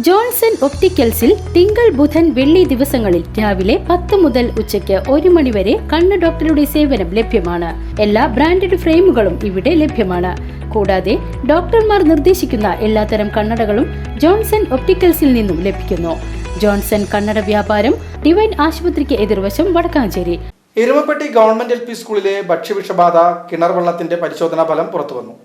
Johnson ഒപ്റ്റിക്കൽസിൽ തിങ്കൾ ബുധൻ വെള്ളി ദിവസങ്ങളിൽ രാവിലെ 10 മുതൽ ഉച്ചയ്ക്ക് 1 മണി വരെ കണ്ണ് ഡോക്ടറുടെ സേവനം ലഭ്യമാണ്. എല്ലാ ബ്രാൻഡഡ് ഫ്രെയിമുകളും ഇവിടെ ലഭ്യമാണ്. കൂടാതെ ഡോക്ടർമാർ നിർദ്ദേശിക്കുന്ന എല്ലാത്തരം കണ്ണടകളും ജോൺസൺ ഒപ്റ്റിക്കൽസിൽ നിന്നും ലഭിക്കുന്നു. ജോൺസൺ കണ്ണട വ്യാപാരം ഡിവൈൻ ആശുപത്രിക്ക് എതിർവശം വടക്കാഞ്ചേരി. എരുമപ്പെട്ടി ഗവൺമെന്റ് LP സ്കൂളിലെ ഭക്ഷ്യവിഷബാധ കിണർ വെള്ളത്തിന്റെ പരിശോധനാ ഫലം പുറത്തുവന്നു.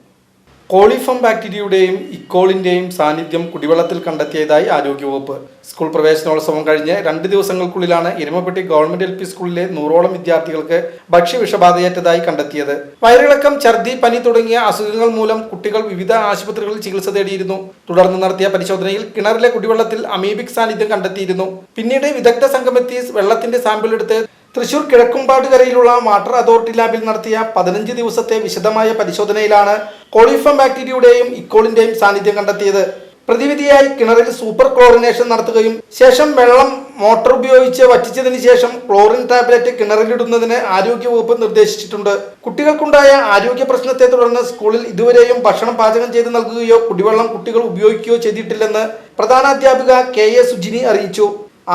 കോളിഫോം ബാക്ടീരിയയുടെയും ഇക്കോളിന്റെയും സാന്നിധ്യം കുടിവെള്ളത്തിൽ കണ്ടെത്തിയതായി ആരോഗ്യവകുപ്പ്. സ്കൂൾ പ്രവേശനോത്സവം കഴിഞ്ഞ് 2 ദിവസങ്ങൾക്കുള്ളിലാണ് എരുമപ്പെട്ടി ഗവൺമെന്റ് LP സ്കൂളിലെ 100ഓളം വിദ്യാർത്ഥികൾക്ക് ഭക്ഷ്യവിഷബാധയേറ്റതായി കണ്ടെത്തിയത്. വയറിളക്കം, ഛർദി, പനി തുടങ്ങിയ അസുഖങ്ങൾ മൂലം കുട്ടികൾ വിവിധ ആശുപത്രികളിൽ ചികിത്സ തേടിയിരുന്നു. തുടർന്ന് നടത്തിയ പരിശോധനയിൽ കിണറിലെ കുടിവെള്ളത്തിൽ അമീബിക് സാന്നിധ്യം കണ്ടെത്തിയിരുന്നു. പിന്നീട് വിദഗ്ധ സംഘമെത്തി വെള്ളത്തിന്റെ സാമ്പിൾ എടുത്ത് തൃശൂർ കിഴക്കുംപാട്ടുകരയിലുള്ള വാട്ടർ അതോറിറ്റി ലാബിൽ നടത്തിയ 15 ദിവസത്തെ വിശദമായ പരിശോധനയിലാണ് കോളിഫോം ബാക്ടീരിയയുടെയും ഇക്കോളിന്റെയും സാന്നിധ്യം കണ്ടെത്തിയത്. പ്രതിവിധിയായി കിണറിൽ സൂപ്പർ ക്ലോറിനേഷൻ നടത്തുകയും ശേഷം വെള്ളം മോട്ടോർ ഉപയോഗിച്ച് വറ്റിച്ചതിന് ശേഷം ക്ലോറിൻ ടാബ്ലറ്റ് കിണറിലിടുന്നതിന് ആരോഗ്യവകുപ്പ് നിർദ്ദേശിച്ചിട്ടുണ്ട്. കുട്ടികൾക്കുണ്ടായ ആരോഗ്യ പ്രശ്നത്തെ തുടർന്ന് സ്കൂളിൽ ഇതുവരെയും ഭക്ഷണം പാചകം ചെയ്ത് നൽകുകയോ കുടിവെള്ളം കുട്ടികൾ ഉപയോഗിക്കുകയോ ചെയ്തിട്ടില്ലെന്ന് പ്രധാനാധ്യാപിക KA സുജിനി അറിയിച്ചു.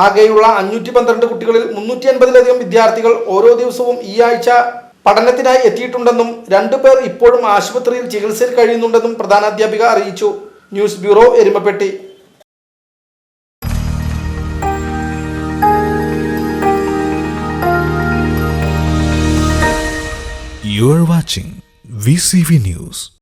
ആകെയുള്ള 512 കുട്ടികളിൽ 350ലധികം വിദ്യാർത്ഥികൾ ഓരോ ദിവസവും ഈ ആഴ്ച പഠനത്തിനായി എത്തിയിട്ടുണ്ടെന്നും 2 പേർ ഇപ്പോഴും ആശുപത്രിയിൽ ചികിത്സയിൽ കഴിയുന്നുണ്ടെന്നും പ്രധാനാധ്യാപിക അറിയിച്ചു. News bureau, Erumappetty. You are watching VCV News.